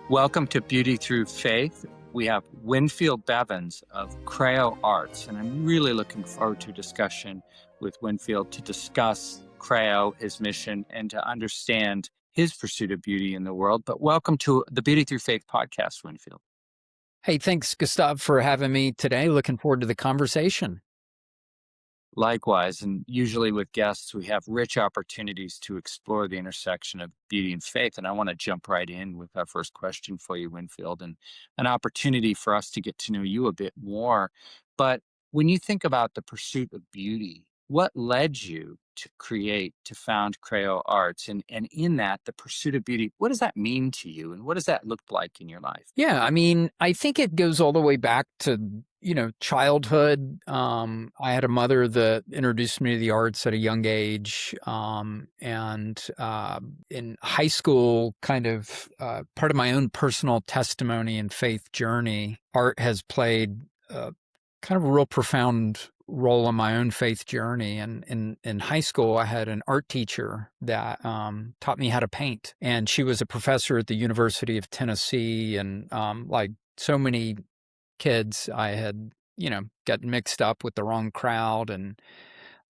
Welcome to Beauty Through Faith. We have Winfield Bevins of Creo Arts, and I'm really looking forward to a discussion with Winfield to discuss Creo, his mission, and to understand his pursuit of beauty in the world. But welcome to the Beauty Through Faith podcast, Winfield. Hey, thanks, Gustav, for having me today. Looking forward to the conversation. Likewise, and usually with guests, we have rich opportunities to explore the intersection of beauty and faith. And I want to jump right in with our first question for you, Winfield, and an opportunity for us to get to know you a bit more. But when you think about the pursuit of beauty, what led you to found Creo Arts? And in that, the pursuit of beauty, what does that mean to you? And what does that look like in your life? Yeah, I think it goes all the way back to, childhood. I had a mother that introduced me to the arts at a young age. And in high school, kind of part of my own personal testimony and faith journey, art has played kind of a real profound role in my own faith journey. And in high school, I had an art teacher that taught me how to paint. And she was a professor at the University of Tennessee. And like so many kids, I had, got mixed up with the wrong crowd. And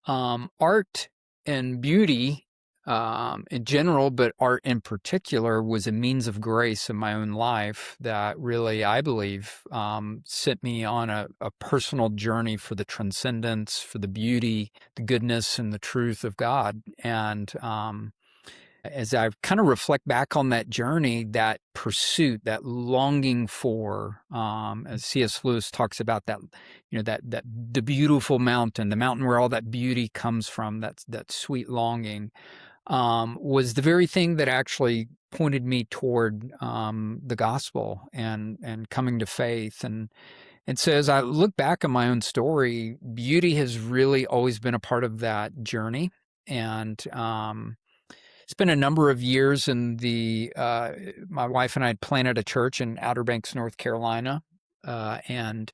art and beauty in general, but art in particular, was a means of grace in my own life that really, I believe, sent me on a personal journey for the transcendence, for the beauty, the goodness, and the truth of God. And as I kind of reflect back on that journey, that pursuit, that longing for, as C.S. Lewis talks about that, that the beautiful mountain, the mountain where all that beauty comes from, that sweet longing, was the very thing that actually pointed me toward the gospel and coming to faith. And so as I look back on my own story, beauty has really always been a part of that journey. And spent a number of years in my wife and I had planted a church in Outer Banks, North Carolina. And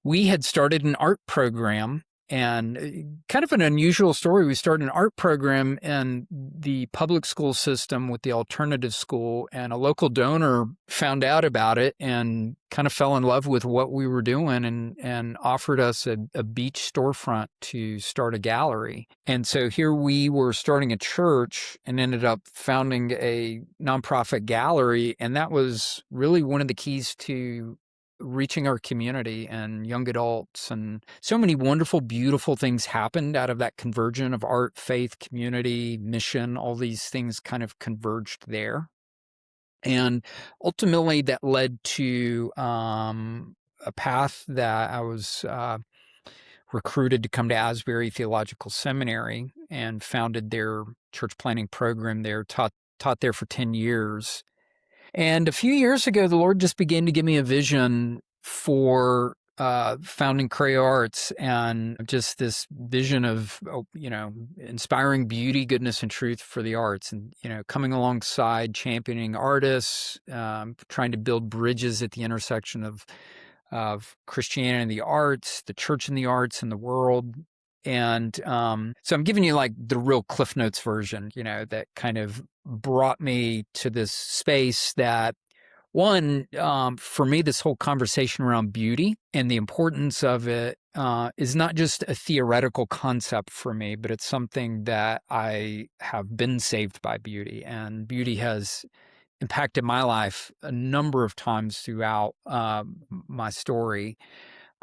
we had started an art program. And kind of an unusual story. We started an art program in the public school system with the alternative school, and a local donor found out about it and kind of fell in love with what we were doing and offered us a beach storefront to start a gallery. And so here we were starting a church and ended up founding a nonprofit gallery. And that was really one of the keys to reaching our community and young adults. And so many wonderful, beautiful things happened out of that convergence of art, faith, community, mission. All these things kind of converged there. And ultimately that led to a path that I was recruited to come to Asbury Theological Seminary and founded their church planting program there, taught there for 10 years. And a few years ago, the Lord just began to give me a vision for founding Creo Arts, and just this vision of, inspiring beauty, goodness, and truth for the arts, and, coming alongside championing artists, trying to build bridges at the intersection of Christianity and the arts, the church and the arts, and the world. And so I'm giving you like the real Cliff Notes version, that kind of brought me to this space that, one, for me, this whole conversation around beauty and the importance of it is not just a theoretical concept for me, but it's something that I have been saved by beauty, and beauty has impacted my life a number of times throughout my story.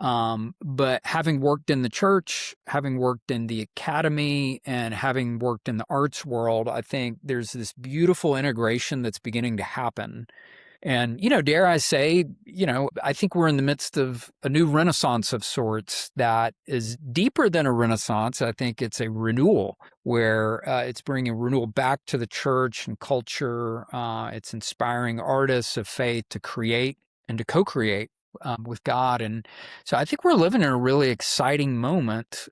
But having worked in the church, having worked in the academy, and having worked in the arts world, I think there's this beautiful integration that's beginning to happen. And, dare I say, I think we're in the midst of a new renaissance of sorts that is deeper than a renaissance. I think it's a renewal where it's bringing renewal back to the church and culture. It's inspiring artists of faith to create and to co-create with God. And so I think we're living in a really exciting moment.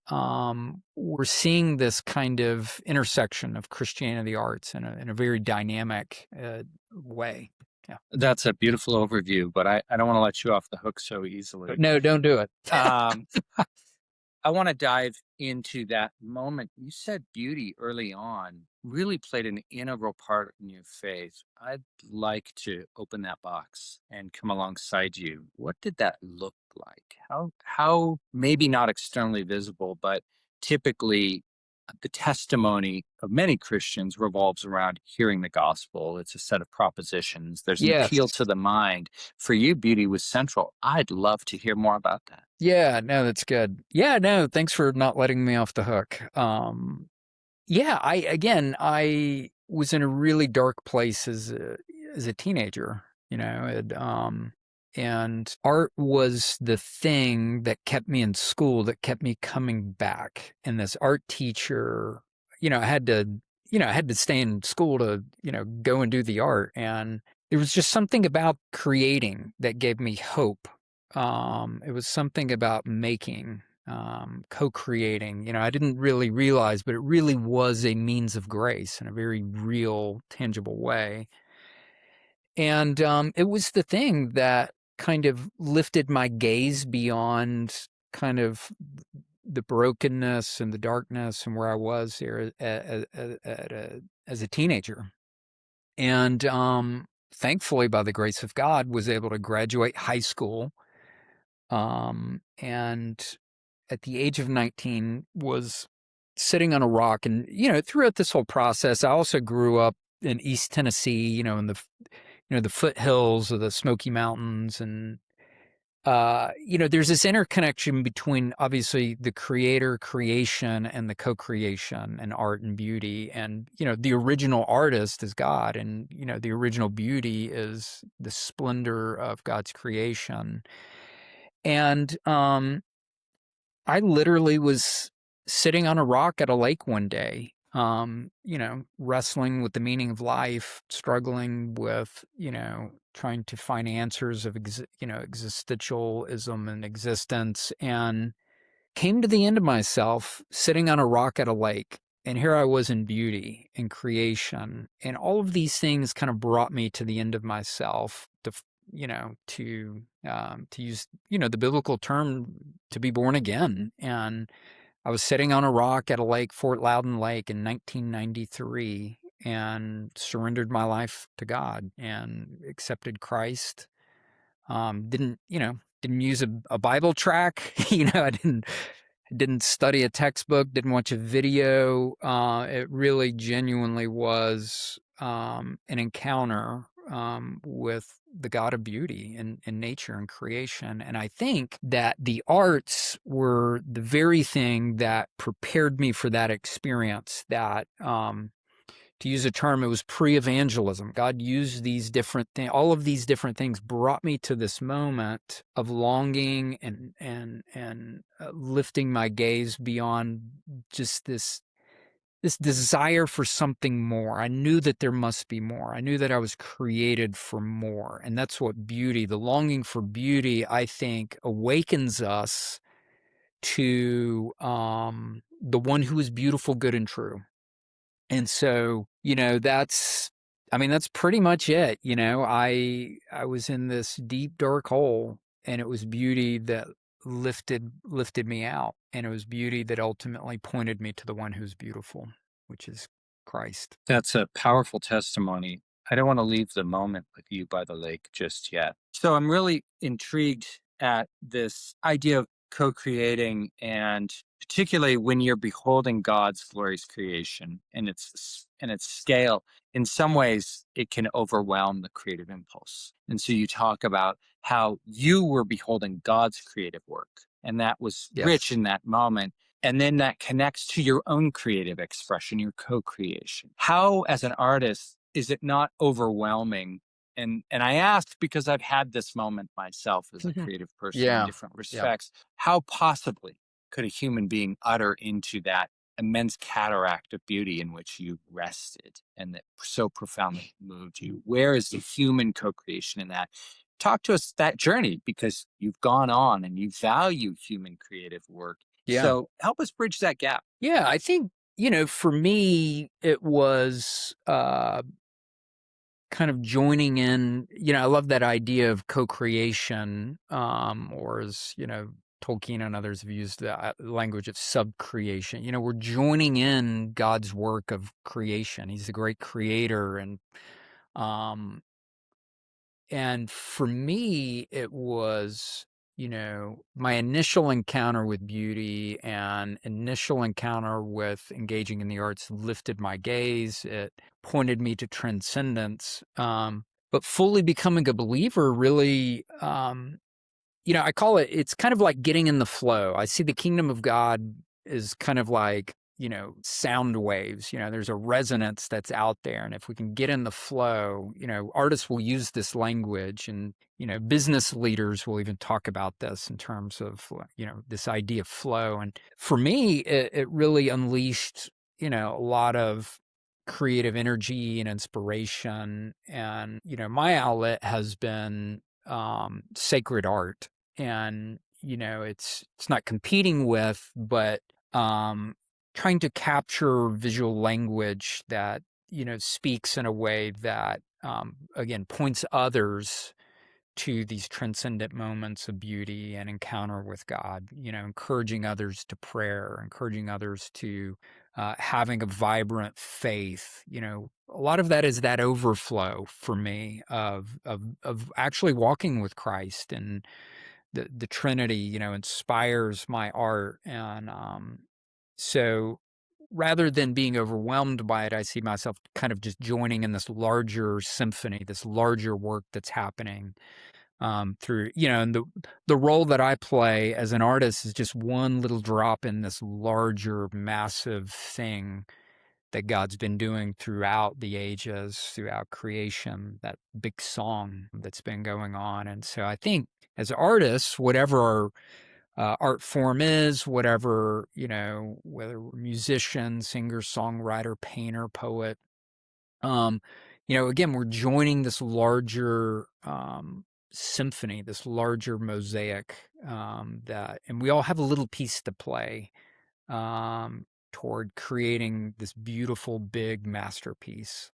We're seeing this kind of intersection of Christianity and the arts in a very dynamic way. Yeah. That's a beautiful overview, but I don't want to let you off the hook so easily. No, don't do it. I want to dive into that moment. You said beauty early on really played an integral part in your faith. I'd like to open that box and come alongside you. What did that look like? How maybe not externally visible, but typically the testimony of many Christians revolves around hearing the gospel. It's a set of propositions. There's an Yes. appeal to the mind. For you, beauty was central. I'd love to hear more about that. Yeah, no, that's good. Yeah, no, thanks for not letting me off the hook. Yeah, I was in a really dark place as a teenager, and art was the thing that kept me in school, that kept me coming back. And this art teacher, I had to stay in school to, go and do the art. And there was just something about creating that gave me hope. It was something about making, co-creating. I didn't really realize, but it really was a means of grace in a very real, tangible way. And it was the thing that kind of lifted my gaze beyond kind of the brokenness and the darkness and where I was there as a teenager. And thankfully, by the grace of God, was able to graduate high school. And at the age of 19 was sitting on a rock. And, throughout this whole process, I also grew up in East Tennessee, in the foothills of the Smoky Mountains. And, there's this interconnection between obviously the creator creation and the co-creation and art and beauty. And, the original artist is God. And, the original beauty is the splendor of God's creation. And I literally was sitting on a rock at a lake one day, wrestling with the meaning of life, struggling with, trying to find answers of, existentialism and existence, and came to the end of myself sitting on a rock at a lake. And here I was in beauty and creation. And all of these things kind of brought me to the end of myself to use, the biblical term, to be born again. And I was sitting on a rock at a lake, Fort Loudon Lake, in 1993, and surrendered my life to God and accepted Christ. Didn't use a Bible track. I didn't study a textbook, didn't watch a video. It really genuinely was an encounter with the God of beauty and nature and creation. And I think that the arts were the very thing that prepared me for that experience, that to use a term, it was pre-evangelism. God used these different things. All of these different things brought me to this moment of longing and lifting my gaze beyond just this desire for something more. I knew that there must be more. I knew that I was created for more. And that's what beauty, the longing for beauty, I think, awakens us to the one who is beautiful, good, and true. And so, that's pretty much it. I was in this deep, dark hole, and it was beauty that lifted me out. And it was beauty that ultimately pointed me to the one who's beautiful, which is Christ. That's a powerful testimony. I don't want to leave the moment with you by the lake just yet. So I'm really intrigued at this idea of co-creating, and particularly when you're beholding God's glorious creation and its scale. In some ways, it can overwhelm the creative impulse. And so you talk about how you were beholding God's creative work, and that was rich Yes. in that moment, and then that connects to your own creative expression, your co-creation. How, as an artist, is it not overwhelming? And I ask because I've had this moment myself as a Mhm. creative person in Yeah. different Yeah. respects. How possibly could a human being utter into that immense cataract of beauty in which you rested and that so profoundly moved you? Where is the human co-creation in that? Talk to us that journey, because you've gone on and you value human creative work. Yeah. So help us bridge that gap. Yeah. I think, for me, it was kind of joining in. I love that idea of co-creation, or as Tolkien and others have used the language of subcreation. We're joining in God's work of creation. He's the great creator, um, and for me, it was, my initial encounter with beauty and initial encounter with engaging in the arts lifted my gaze. It pointed me to transcendence. But fully becoming a believer really, I call it's kind of like getting in the flow. I see the kingdom of God is kind of like, sound waves. There's a resonance that's out there. And if we can get in the flow, artists will use this language, and, business leaders will even talk about this in terms of, this idea of flow. And for me, it really unleashed, a lot of creative energy and inspiration. And, my outlet has been sacred art. And it's not competing with, but trying to capture visual language that speaks in a way that again points others to these transcendent moments of beauty and encounter with God, encouraging others to prayer, encouraging others to having a vibrant faith. A lot of that is that overflow for me of actually walking with Christ, and the Trinity, inspires my art. And so rather than being overwhelmed by it, I see myself kind of just joining in this larger symphony, this larger work that's happening through, and the role that I play as an artist is just one little drop in this larger, massive thing that God's been doing throughout the ages, throughout creation, that big song that's been going on. And so I think as artists, whatever our art form is, whatever, whether we're musician, singer, songwriter, painter, poet, um, again, we're joining this larger symphony, this larger mosaic, and we all have a little piece to play um, toward creating this beautiful, big masterpiece.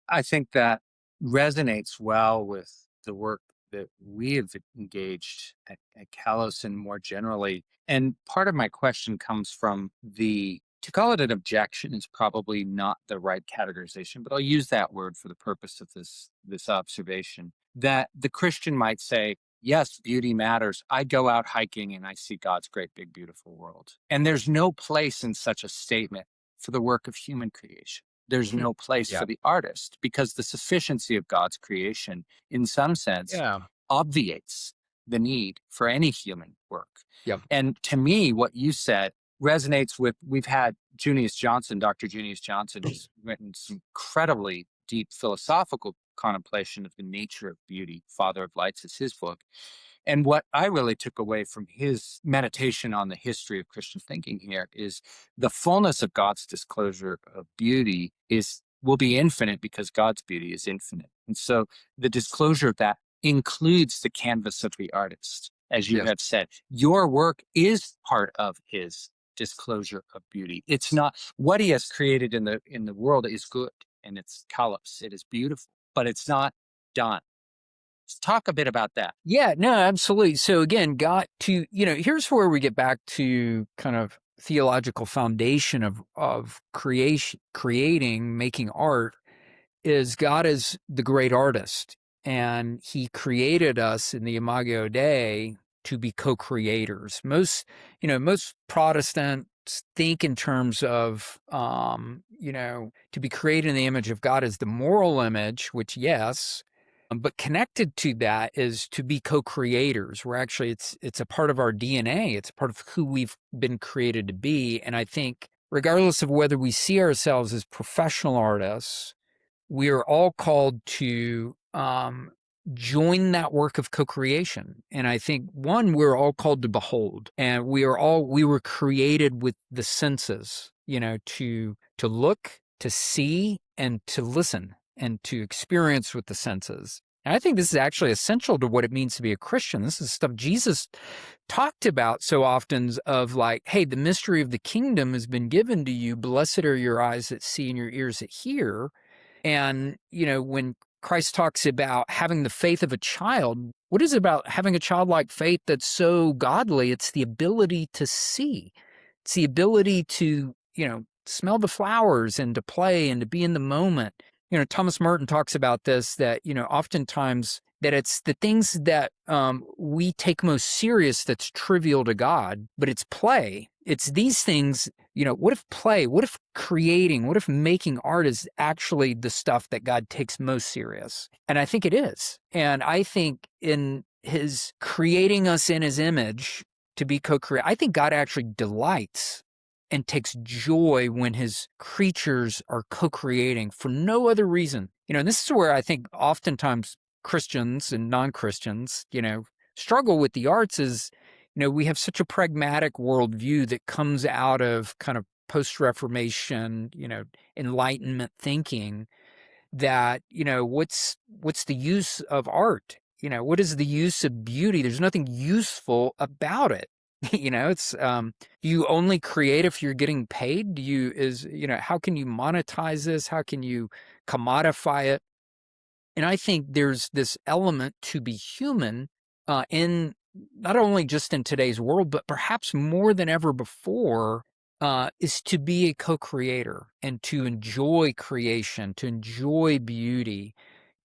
I think that resonates well with the work that we have engaged at Kalos and more generally. And part of my question comes from to call it an objection is probably not the right categorization, but I'll use that word for the purpose of this observation, that the Christian might say, yes, beauty matters. I go out hiking and I see God's great, big, beautiful world. And there's no place in such a statement for the work of human creation. There's no place Yeah. for the artist, because the sufficiency of God's creation, in some sense, Yeah. obviates the need for any human work. Yep. And to me, what you said resonates with, we've had Junius Johnson, Dr. Junius Johnson, who's written some incredibly deep philosophical contemplation of the nature of beauty. Father of Lights is his book. And what I really took away from his meditation on the history of Christian thinking here is the fullness of God's disclosure of beauty will be infinite because God's beauty is infinite. And so the disclosure of that includes the canvas of the artist. As you Yes. have said, your work is part of his disclosure of beauty. It's not what he has created in the world is good, and it's kalos, it is beautiful, but it's not done. Let's talk a bit about that. Yeah, no, absolutely. So again, here's where we get back to kind of theological foundation of creating, making art, is God is the great artist, and he created us in the Imago Dei to be co-creators. Most Protestants think in terms of, to be created in the image of God is the moral image, which yes, but connected to that is to be co-creators. We're actually, it's a part of our DNA. It's part of who we've been created to be. And I think regardless of whether we see ourselves as professional artists, we are all called to join that work of co-creation. And I think we're all called to behold, and we were created with the senses, to look, to see, and to listen, and to experience with the senses. And I think this is actually essential to what it means to be a Christian. This is stuff Jesus talked about so often, of like, hey, the mystery of the kingdom has been given to you. Blessed are your eyes that see and your ears that hear. And, when Christ talks about having the faith of a child. What is it about having a childlike faith that's so godly? It's the ability to see. It's the ability to, smell the flowers and to play and to be in the moment. Thomas Merton talks about this, that, oftentimes that it's the things that we take most serious that's trivial to God, but it's play. It's these things, what if play, what if creating, what if making art is actually the stuff that God takes most serious? And I think it is. And I think in his creating us in his image to be co-created, I think God actually delights and takes joy when his creatures are co-creating for no other reason. And this is where I think oftentimes Christians and non-Christians, struggle with the arts is, we have such a pragmatic worldview that comes out of kind of post-Reformation, Enlightenment thinking that, what's the use of art? What is the use of beauty? There's nothing useful about it. It's do you only create if you're getting paid? How can you monetize this? How can you commodify it? And I think there's this element to be human in not only just in today's world, but perhaps more than ever before, is to be a co-creator and to enjoy creation, to enjoy beauty.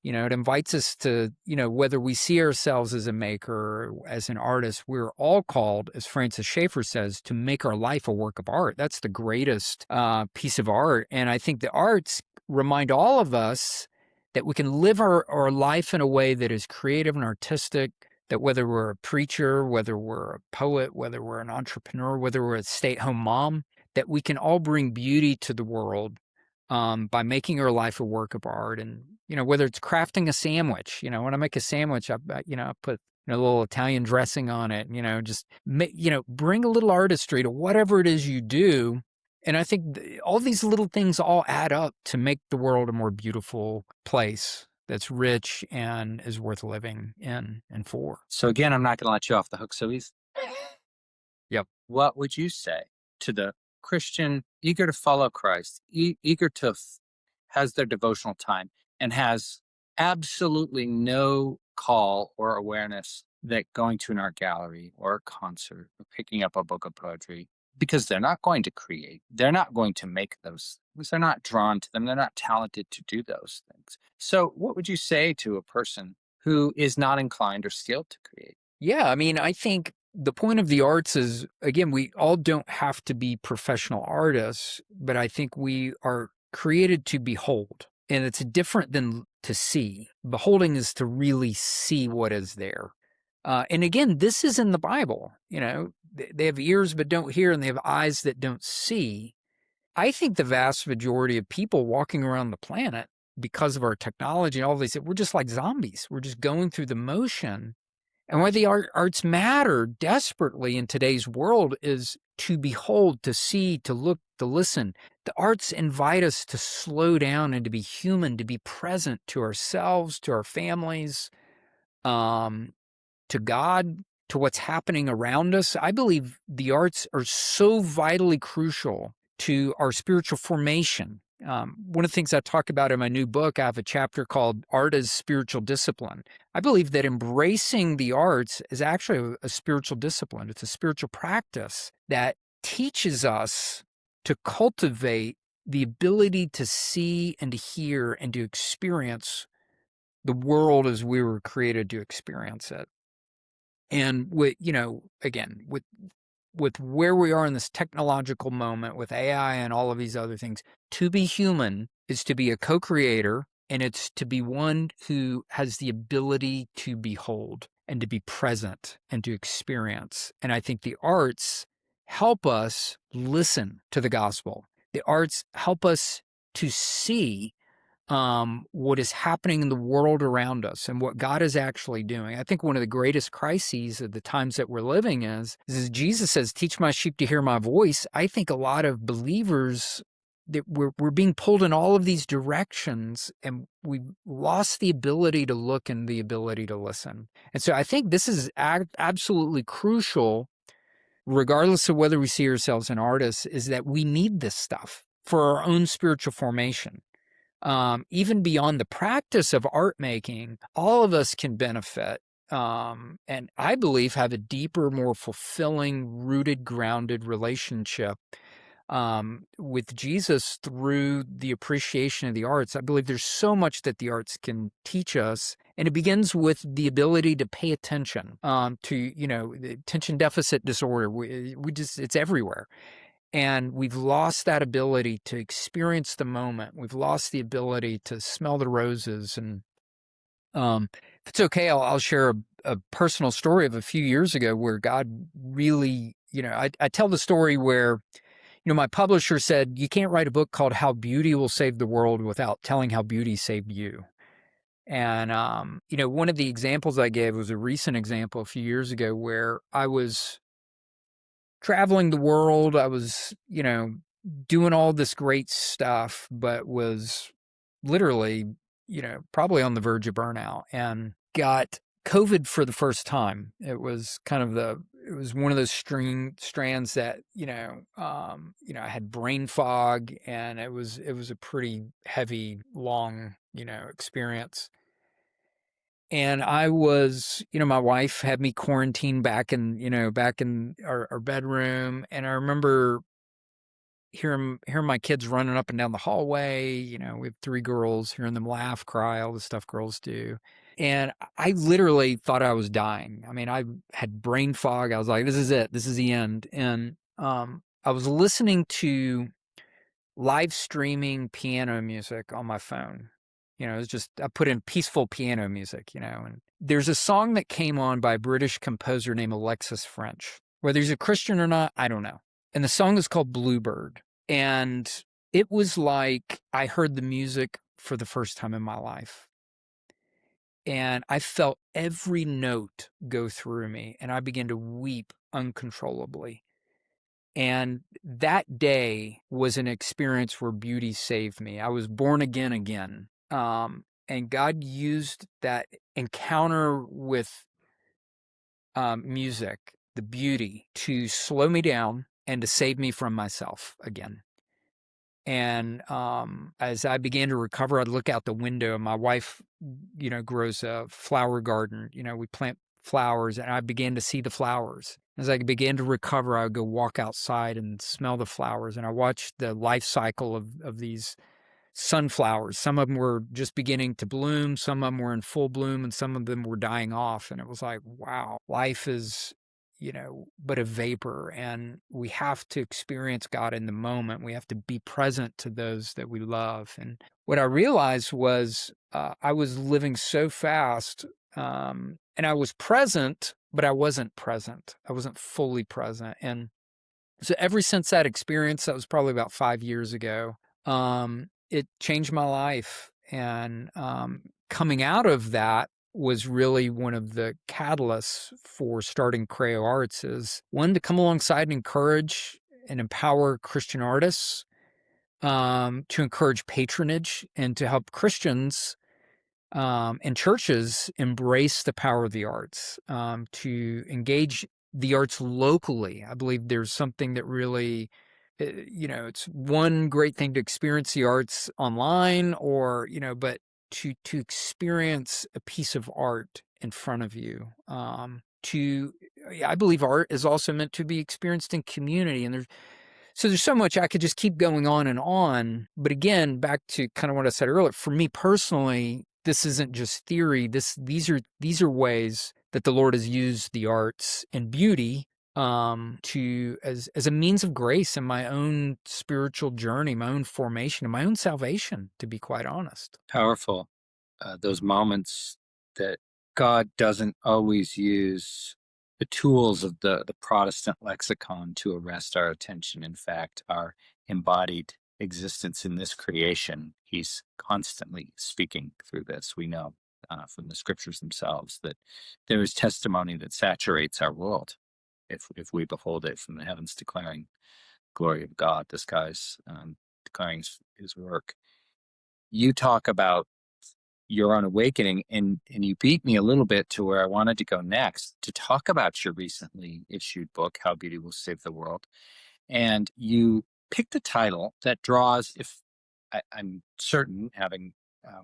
It invites us to, whether we see ourselves as a maker or as an artist, we're all called, as Francis Schaeffer says, to make our life a work of art. That's the greatest piece of art. And I think the arts remind all of us that we can live our life in a way that is creative and artistic, that whether we're a preacher, whether we're a poet, whether we're an entrepreneur, whether we're a stay-at-home mom, that we can all bring beauty to the world by making our life a work of art. And, whether it's crafting a sandwich, when I make a sandwich, I put a little Italian dressing on it, bring a little artistry to whatever it is you do. And I think all these little things all add up to make the world a more beautiful place that's rich and is worth living in and for. So again, I'm not going to let you off the hook so easy. Yep. What would you say to the Christian eager to follow Christ, eager to has their devotional time and has absolutely no call or awareness that going to an art gallery or a concert or picking up a book of poetry, because they're not going to create, they're not going to make those things, they're not drawn to them, they're not talented to do those things. So what would you say to a person who is not inclined or skilled to create? Yeah, I mean, I think the point of the arts is, again, we all don't have to be professional artists, but I think we are created to behold. And it's different than to see. Beholding is to really see what is there. And again, this is in the Bible. They have ears but don't hear, and they have eyes that don't see. I think the vast majority of people walking around the planet, because of our technology and all these, we're just like zombies. We're just going through the motion. And why the arts matter desperately in today's world is to behold, to see, to look, to listen. The arts invite us to slow down and to be human, to be present to ourselves, to our families, to God, to what's happening around us. I believe the arts are so vitally crucial to our spiritual formation. One of the things I talk about in my new book, I have a chapter called Art as Spiritual Discipline. I believe that embracing the arts is actually a spiritual discipline. It's a spiritual practice that teaches us to cultivate the ability to see and to hear and to experience the world as we were created to experience it. And again, with where we are in this technological moment with AI and all of these other things, to be human is to be a co-creator, and it's to be one who has the ability to behold and to be present and to experience. And I think the arts help us listen to the gospel. The arts help us to see what is happening in the world around us and what God is actually doing. I think one of the greatest crises of the times that we're living is Jesus says, teach my sheep to hear my voice. I think a lot of believers, that we're being pulled in all of these directions, and we've lost the ability to look and the ability to listen. And so I think this is absolutely crucial, regardless of whether we see ourselves as artists, is that we need this stuff for our own spiritual formation. even beyond the practice of art making, all of us can benefit. And I believe have a deeper, more fulfilling, rooted, grounded relationship with Jesus through the appreciation of the arts. I believe there's so much that the arts can teach us. And it begins with the ability to pay attention to, the attention deficit disorder. We just, it's everywhere. And we've lost that ability to experience the moment. We've lost the ability to smell the roses. And if it's okay, I'll share a personal story of a few years ago where God really, I tell the story where, my publisher said, you can't write a book called How Beauty Will Save the World without telling how beauty saved you. And, one of the examples I gave was a recent example a few years ago where I was traveling the world. I was, doing all this great stuff, but was literally, probably on the verge of burnout and got COVID for the first time. It was it was one of those strands that, I had brain fog and it was a pretty heavy, long, experience. And I was, my wife had me quarantined back in our bedroom. And I remember hearing my kids running up and down the hallway. We have 3 girls, hearing them laugh, cry, all the stuff girls do. And I literally thought I was dying. I mean, I had brain fog. I was like, this is it. This is the end. And I was listening to live streaming piano music on my phone. It was just, I put in peaceful piano music, and there's a song that came on by a British composer named Alexis French. Whether he's a Christian or not, I don't know. And the song is called Bluebird. And it was like I heard the music for the first time in my life. And I felt every note go through me, and I began to weep uncontrollably. And that day was an experience where beauty saved me. I was born again. And God used that encounter with music, the beauty, to slow me down and to save me from myself again. And as I began to recover, I'd look out the window. My wife, grows a flower garden. We plant flowers, and I began to see the flowers. As I began to recover, I would go walk outside and smell the flowers. And I watched the life cycle of these sunflowers. Some of them were just beginning to bloom, some of them were in full bloom, and some of them were dying off. And it was like, wow, life is, but a vapor. And we have to experience God in the moment. We have to be present to those that we love. And what I realized was I was living so fast, and I was present, but I wasn't present. I wasn't fully present. And so ever since that experience, that was probably about 5 years ago, it changed my life. And coming out of that was really one of the catalysts for starting Creo Arts is one, to come alongside and encourage and empower Christian artists, to encourage patronage and to help Christians and churches embrace the power of the arts, to engage the arts locally. I believe there's something that really, it's one great thing to experience the arts online or, but to experience a piece of art in front of you. I believe art is also meant to be experienced in community. And there's so much I could just keep going on. But again, back to kind of what I said earlier, for me personally, this isn't just theory. These are ways that the Lord has used the arts and beauty to as a means of grace in my own spiritual journey, my own formation, and my own salvation, to be quite honest. Powerful. Those moments that God doesn't always use the tools of the Protestant lexicon to arrest our attention. In fact, our embodied existence in this creation, he's constantly speaking through this. We know from the scriptures themselves that there is testimony that saturates our world if we behold it from the heavens, declaring glory of God, the skies declaring his work. You talk about your own awakening, and you beat me a little bit to where I wanted to go next to talk about your recently issued book, How Beauty Will Save the World. And you picked a title that draws, if I'm certain, having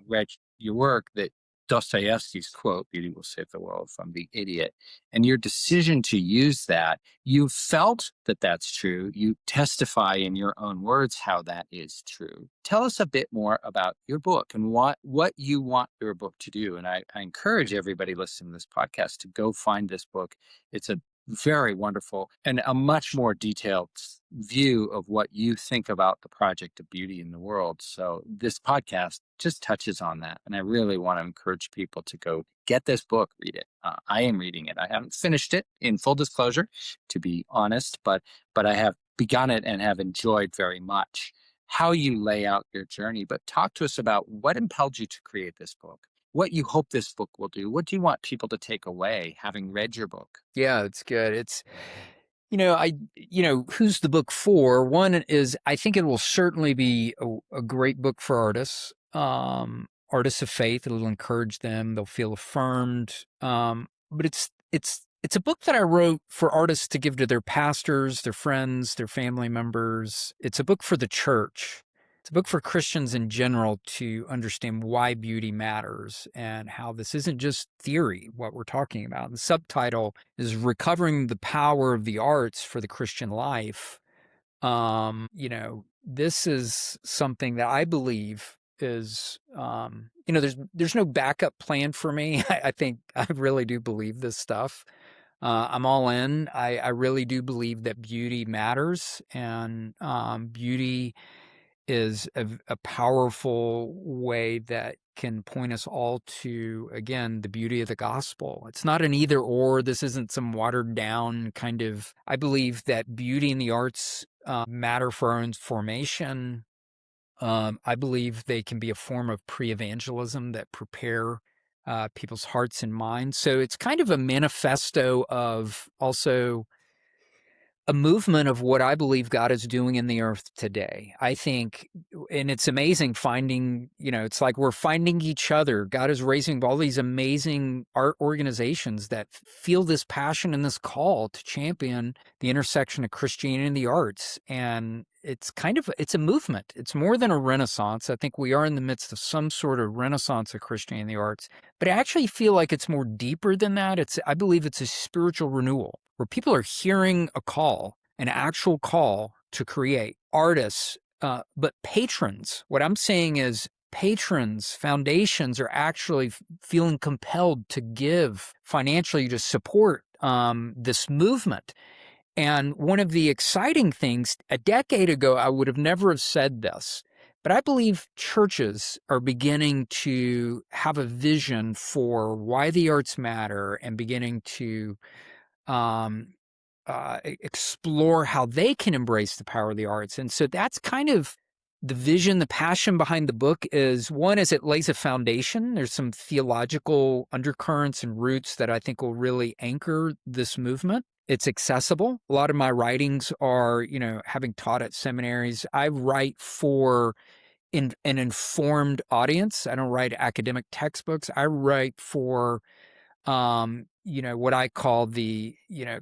read your work, that Dostoevsky's quote, "Beauty will save the world from the idiot," and your decision to use that, you felt that that's true. You testify in your own words how that is true. Tell us a bit more about your book and what you want your book to do. And I encourage everybody listening to this podcast to go find this book. It's a very wonderful and a much more detailed view of what you think about the project of beauty in the world. So this podcast just touches on that. And I really want to encourage people to go get this book, read it. I am reading it. I haven't finished it, in full disclosure, to be honest, but I have begun it and have enjoyed very much how you lay out your journey. But talk to us about what impelled you to create this book, what you hope this book will do. What do you want people to take away having read your book? Yeah, it's good. Who's the book for? One is, I think it will certainly be a great book for artists, artists of faith. It'll encourage them. They'll feel affirmed. But it's a book that I wrote for artists to give to their pastors, their friends, their family members. It's a book for the church. It's a book for Christians in general to understand why beauty matters and how this isn't just theory, what we're talking about. The subtitle is Recovering the Power of the Arts for the Christian Life. This is something that I believe is, there's no backup plan for me. I think I really do believe this stuff. I'm all in. I really do believe that beauty matters, and beauty is a powerful way that can point us all to, again, the beauty of the gospel. It's not an either or. This isn't some watered down kind of. I believe that beauty and the arts matter for our own formation. I believe they can be a form of pre-evangelism that prepare people's hearts and minds. So it's kind of a manifesto of also a movement of what I believe God is doing in the earth today. I think, and it's amazing finding, it's like we're finding each other. God is raising all these amazing art organizations that feel this passion and this call to champion the intersection of Christianity and the arts. And it's a movement. It's more than a renaissance. I think we are in the midst of some sort of renaissance of Christianity and the arts, but I actually feel like it's more deeper than that. I believe it's a spiritual renewal where people are hearing a call, an actual call to create. Artists, but patrons. What I'm saying is patrons, foundations are actually feeling compelled to give financially to support this movement. And one of the exciting things, a decade ago, I would have never have said this, but I believe churches are beginning to have a vision for why the arts matter and beginning to um, explore how they can embrace the power of the arts. And so that's kind of the vision, the passion behind the book is, one, is it lays a foundation. There's some theological undercurrents and roots that I think will really anchor this movement. It's accessible. A lot of my writings are, having taught at seminaries, I write for an informed audience. I don't write academic textbooks. I write for what I call the,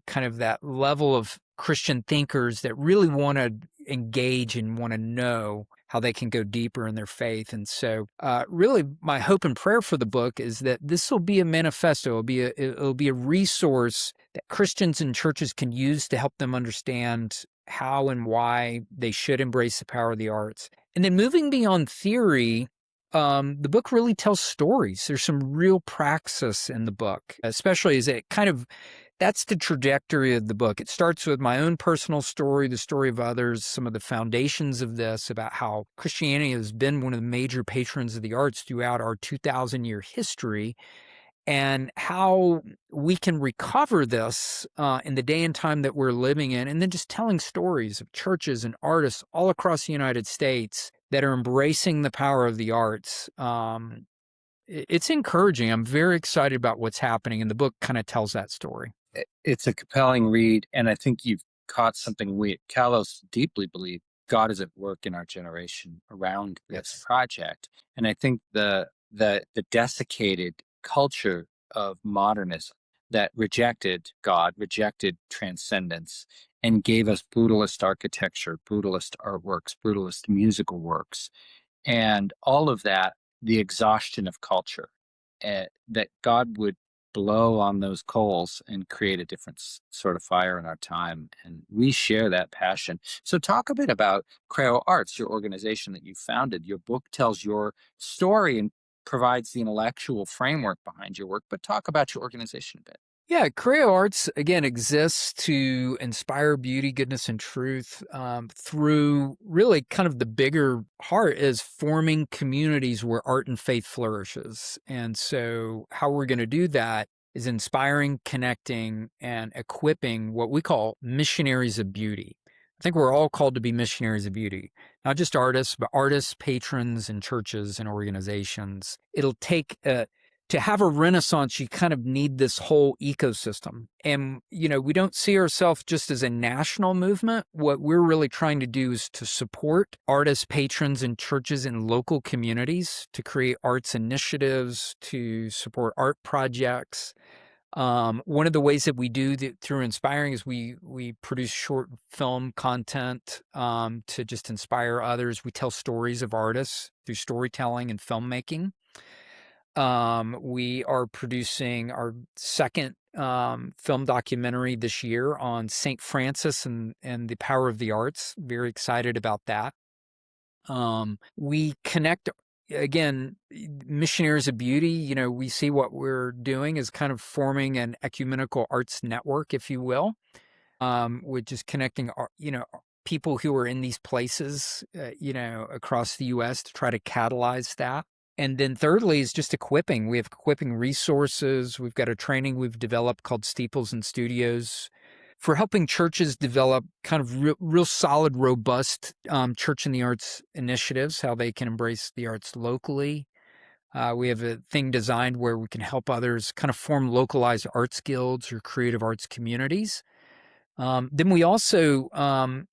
kind of that level of Christian thinkers that really want to engage and want to know how they can go deeper in their faith. And so really my hope and prayer for the book is that this will be a manifesto. It'll be a resource that Christians and churches can use to help them understand how and why they should embrace the power of the arts. And then moving beyond theory, the book really tells stories. There's some real praxis in the book, especially as it kind of, that's the trajectory of the book. It starts with my own personal story, the story of others, some of the foundations of this, about how Christianity has been one of the major patrons of the arts throughout our 2,000-year history, and how we can recover this in the day and time that we're living in, and then just telling stories of churches and artists all across the United States that are embracing the power of the arts. It's encouraging. I'm very excited about what's happening, and the book kind of tells that story. It's a compelling read, and I think you've caught something we at Kalos deeply believe. God is at work in our generation around this project. And I think the desiccated culture of modernism that rejected God, rejected transcendence, and gave us brutalist architecture, brutalist artworks, brutalist musical works, and all of that, the exhaustion of culture, that God would blow on those coals and create a different sort of fire in our time. And we share that passion. So, talk a bit about Creo Arts, your organization that you founded. Your book tells your story and provides the intellectual framework behind your work, but talk about your organization a bit. Yeah, Creo Arts again exists to inspire beauty, goodness, and truth through really kind of the bigger heart is forming communities where art and faith flourishes. And so, how we're going to do that is inspiring, connecting, and equipping what we call missionaries of beauty. I think we're all called to be missionaries of beauty, not just artists, but artists, patrons, and churches and organizations. It'll take to have a renaissance, you kind of need this whole ecosystem. And, we don't see ourselves just as a national movement. What we're really trying to do is to support artists, patrons, and churches in local communities to create arts initiatives, to support art projects. One of the ways that we do that through Inspiring is we produce short film content to just inspire others. We tell stories of artists through storytelling and filmmaking. We are producing our second film documentary this year on St. Francis and the power of the arts. Very excited about that. We connect again, missionaries of beauty. We see what we're doing is kind of forming an ecumenical arts network, if you will, with just connecting, people who are in these places, across the U.S. to try to catalyze that. And then thirdly is just equipping. We have equipping resources. We've got a training we've developed called Steeples and Studios for helping churches develop kind of real solid, robust church in the arts initiatives, how they can embrace the arts locally. We have a thing designed where we can help others kind of form localized arts guilds or creative arts communities. Then we also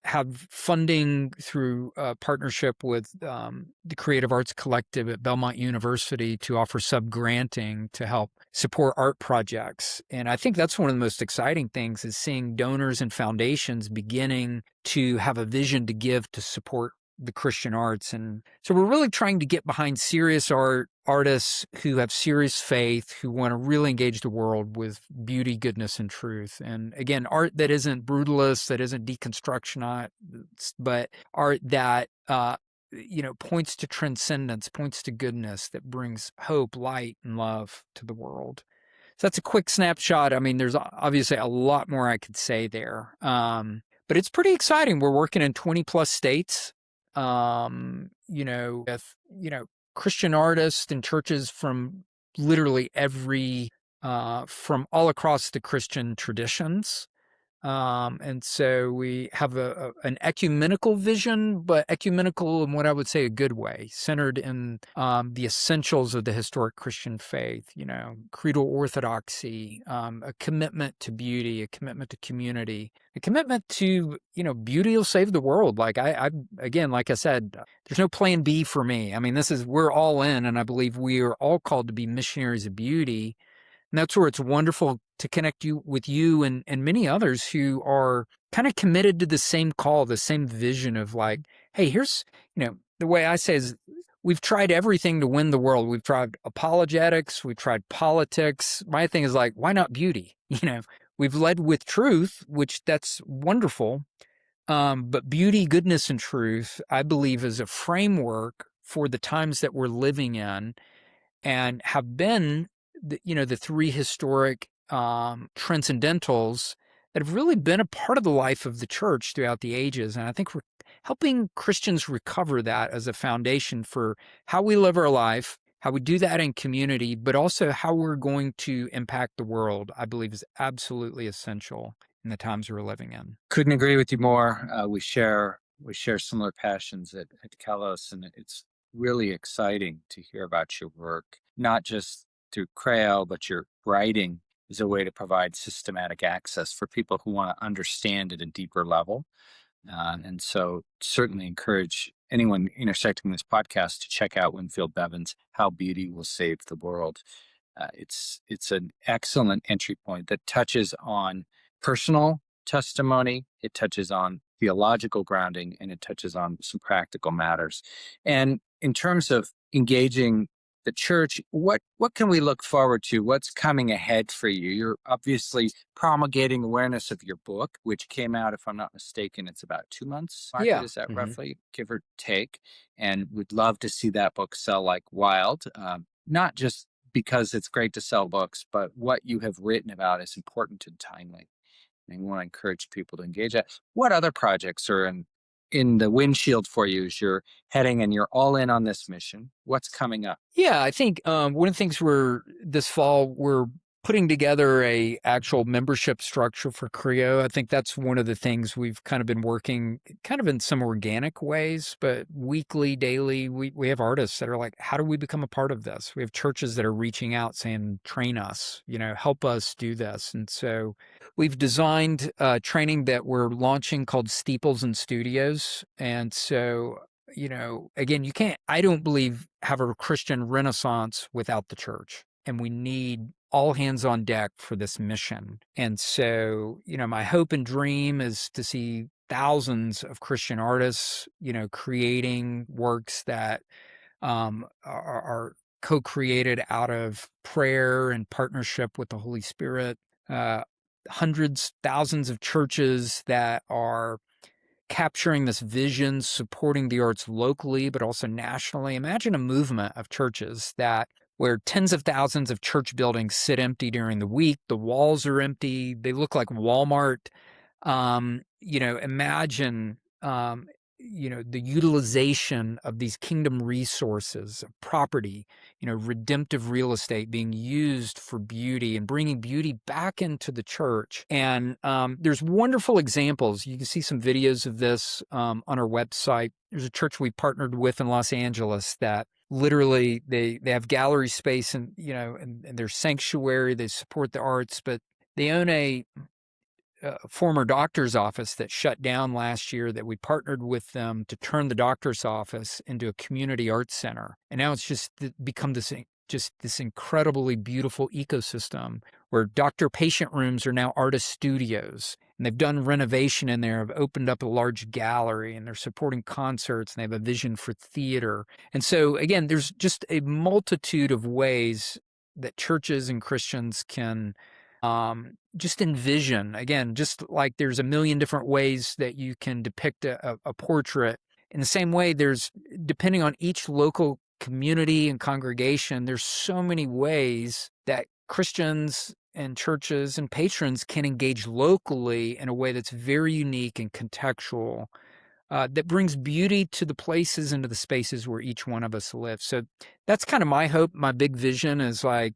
have funding through a partnership with the Creative Arts Collective at Belmont University to offer sub-granting to help support art projects. And I think that's one of the most exciting things is seeing donors and foundations beginning to have a vision to give to support the Christian arts. And so we're really trying to get behind serious artists who have serious faith, who want to really engage the world with beauty, goodness, and truth. And again, art that isn't brutalist, that isn't deconstructionist, but art that, points to transcendence, points to goodness, that brings hope, light, and love to the world. So that's a quick snapshot. I mean, there's obviously a lot more I could say there. But it's pretty exciting. We're working in 20 plus states, with, Christian artists and churches from literally from all across the Christian traditions. And so we have an ecumenical vision, but ecumenical in what I would say a good way, centered in the essentials of the historic Christian faith, creedal orthodoxy, a commitment to beauty, a commitment to community, a commitment to, beauty will save the world. Like again, like I said, there's no plan B for me. I mean, we're all in, and I believe we are all called to be missionaries of beauty. And that's where it's wonderful to connect with you and many others who are kind of committed to the same call, the same vision of like, hey, here's, the way I say is we've tried everything to win the world. We've tried apologetics. We've tried politics. My thing is like, why not beauty? We've led with truth, which that's wonderful. But beauty, goodness, and truth, I believe is a framework for the times that we're living in and have been the three historic transcendentals that have really been a part of the life of the church throughout the ages. And I think we're helping Christians recover that as a foundation for how we live our life, how we do that in community, but also how we're going to impact the world, I believe is absolutely essential in the times we're living in. Couldn't agree with you more. We share similar passions at Kalos, and it's really exciting to hear about your work, not just through Creo, but your writing is a way to provide systematic access for people who want to understand at a deeper level. And so certainly encourage anyone intersecting this podcast to check out Winfield Bevins, How Beauty Will Save the World. It's an excellent entry point that touches on personal testimony, it touches on theological grounding, and it touches on some practical matters. And in terms of engaging the church, what can we look forward to? What's coming ahead for you? You're obviously promulgating awareness of your book, which came out, if I'm not mistaken, it's about 2 months. Market Yeah. is that Mhm. roughly, give or take? And we'd love to see that book sell like wild. Not just because it's great to sell books, but what you have written about is important and timely. And we want to encourage people to engage that. What other projects are in the windshield for you as you're heading and you're all in on this mission? What's coming up? Yeah, I think one of the things this fall we're putting together a actual membership structure for Creo. I think that's one of the things we've kind of been working kind of in some organic ways, but weekly, daily, we have artists that are like, how do we become a part of this? We have churches that are reaching out saying, train us, help us do this. And so we've designed training that we're launching called Steeples and Studios. And so again, you can't, I don't believe, have a Christian renaissance without the church. And we need all hands on deck for this mission. And so, my hope and dream is to see thousands of Christian artists, creating works that are co created out of prayer and partnership with the Holy Spirit. Uh, Hundreds, thousands of churches that are capturing this vision, supporting the arts locally, but also nationally. Imagine a movement of churches that where tens of thousands of church buildings sit empty during the week. The walls are empty. They look like Walmart. Imagine, the utilization of these kingdom resources, of property, redemptive real estate being used for beauty and bringing beauty back into the church. And there's wonderful examples. You can see some videos of this on our website. There's a church we partnered with in Los Angeles that literally they have gallery space and their sanctuary. They support the arts, but they own a former doctor's office that shut down last year that we partnered with them to turn the doctor's office into a community arts center. And now it's become this incredibly beautiful ecosystem where doctor patient rooms are now artist studios. And they've done renovation in there, have opened up a large gallery, and they're supporting concerts, and they have a vision for theater. And so, again, there's just a multitude of ways that churches and Christians can just envision, again, just like there's a million different ways that you can depict a portrait. In the same way, there's, depending on each local community and congregation, there's so many ways that Christians and churches and patrons can engage locally in a way that's very unique and contextual, that brings beauty to the places and to the spaces where each one of us lives. So that's kind of my hope. My big vision is like,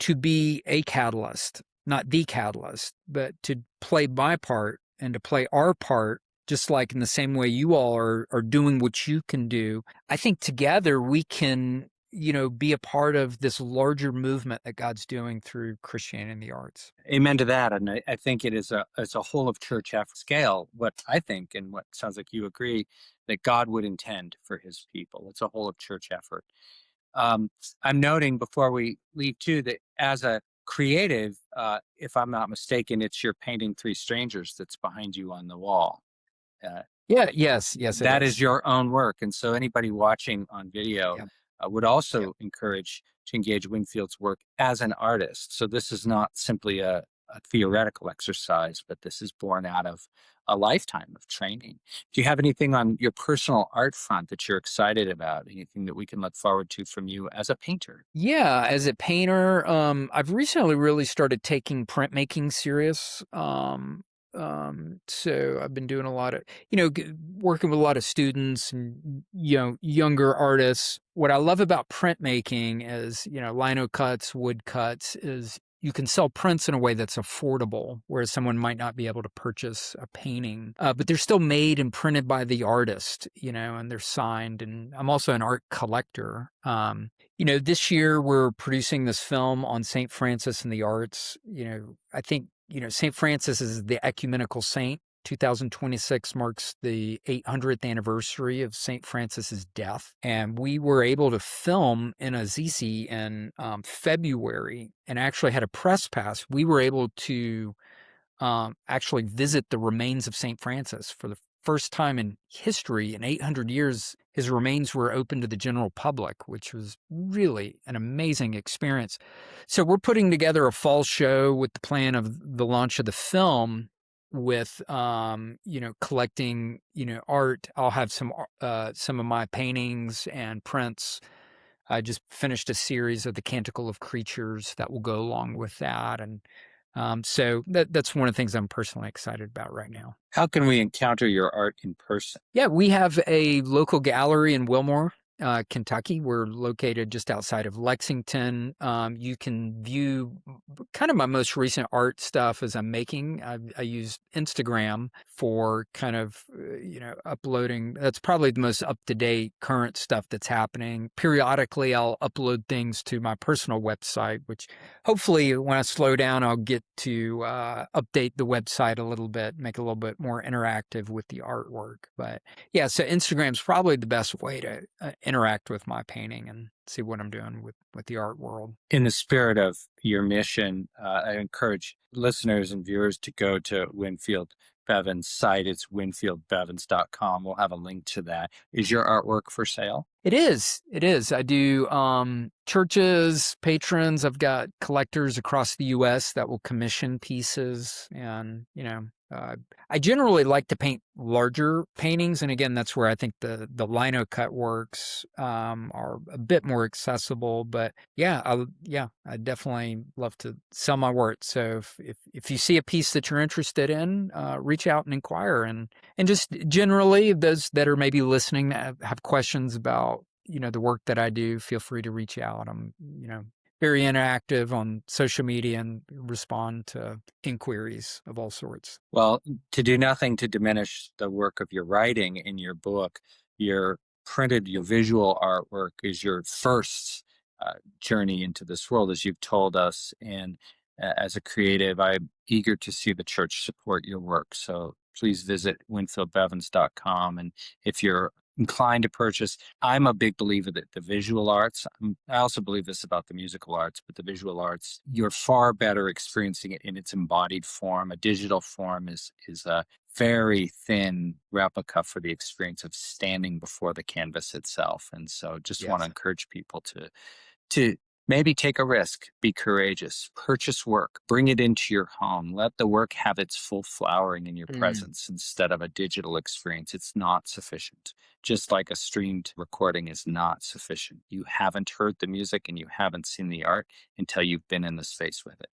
to be a catalyst, not the catalyst, but to play my part and to play our part, just like in the same way you all are doing what you can do. I think together we can, be a part of this larger movement that God's doing through Christianity and the arts. Amen to that. And I think it's a whole of church effort scale. What I think, and what sounds like you agree, that God would intend for his people. It's a whole of church effort. Um, I'm noting before we leave too that as a creative, if I'm not mistaken, it's your painting Three Strangers that's behind you on the wall. Uh, Yeah, yes, it that is is. your own work. And so anybody watching on video Yeah, would yeah. also encourage to engage Winfield's work as an artist. So this is not simply a theoretical exercise, but this is born out of a lifetime of training. Do you have anything on your personal art front that you're excited about? Anything that we can look forward to from you as a painter? Yeah, as a painter, I've recently really started taking printmaking serious. So I've been doing a lot of, working with a lot of students and, younger artists. What I love about printmaking is, lino cuts, wood cuts, is you can sell prints in a way that's affordable, whereas someone might not be able to purchase a painting. But they're still made and printed by the artist, and they're signed. And I'm also an art collector. This year we're producing this film on St. Francis and the arts. I think, St. Francis is the ecumenical saint. 2026 marks the 800th anniversary of St. Francis's death. And we were able to film in Assisi in February and actually had a press pass. We were able to actually visit the remains of St. Francis for the first time in history in 800 years. his remains were open to the general public, which was really an amazing experience. So we're putting together a fall show with the plan of the launch of the film with, collecting, art. I'll have some of my paintings and prints. I just finished a series of the Canticle of Creatures that will go along with that. And so that's one of the things I'm personally excited about right now. How can we encounter your art in person? Yeah, we have a local gallery in Wilmore, Kentucky. We're located just outside of Lexington. You can view kind of my most recent art stuff as I'm making. I use Instagram for kind of, uploading. That's probably the most up-to-date current stuff that's happening. Periodically, I'll upload things to my personal website, which hopefully when I slow down, I'll get to update the website a little bit, make it a little bit more interactive with the artwork. But yeah, so Instagram's probably the best way to interact with my painting and see what I'm doing with the art world. In the spirit of your mission, I encourage listeners and viewers to go to Winfield Bevins' site. It's winfieldbevins.com. We'll have a link to that. Is your artwork for sale? It is. It is. I do churches, patrons. I've got collectors across the U.S. that will commission pieces, and I generally like to paint larger paintings, and again, that's where I think the lino cut works are a bit more accessible. But yeah, I definitely love to sell my work. So if you see a piece that you're interested in, reach out and inquire, and just generally those that are maybe listening that have questions about the work that I do, feel free to reach out. I'm very interactive on social media and respond to inquiries of all sorts. Well, to do nothing to diminish the work of your writing in your book, your your visual artwork is your first journey into this world, as you've told us. And as a creative, I'm eager to see the church support your work. So please visit winfieldbevins.com. And if you're inclined to purchase, I'm a big believer that the visual arts, I also believe this about the musical arts, but the visual arts, you're far better experiencing it in its embodied form. A digital form is a very thin replica for the experience of standing before the canvas itself. And so just want to Yes. encourage people to maybe take a risk, be courageous, purchase work, bring it into your home, let the work have its full flowering in your presence instead of a digital experience. It's not sufficient. Just like a streamed recording is not sufficient. You haven't heard the music and you haven't seen the art until you've been in the space with it.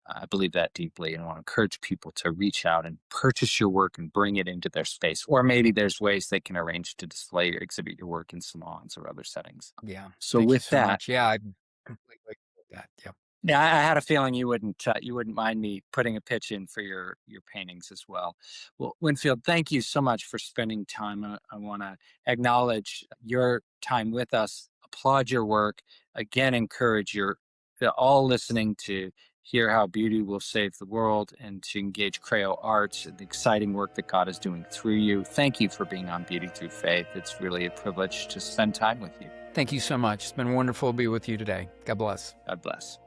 I believe that deeply and want to encourage people to reach out and purchase your work and bring it into their space. Or maybe there's ways they can arrange to display or exhibit your work in salons or other settings. Yeah. So Thank you with so that, much. Yeah, I completely agree with that. Yeah. yeah, I had a feeling you wouldn't mind me putting a pitch in for your paintings as well. Well, Winfield, thank you so much for spending time. I want to acknowledge your time with us, applaud your work, again encourage the all listening to hear how beauty will save the world and to engage Creo Arts and the exciting work that God is doing through you. Thank you for being on Beauty Through Faith. It's really a privilege to spend time with you. Thank you so much. It's been wonderful to be with you today. God bless. God bless.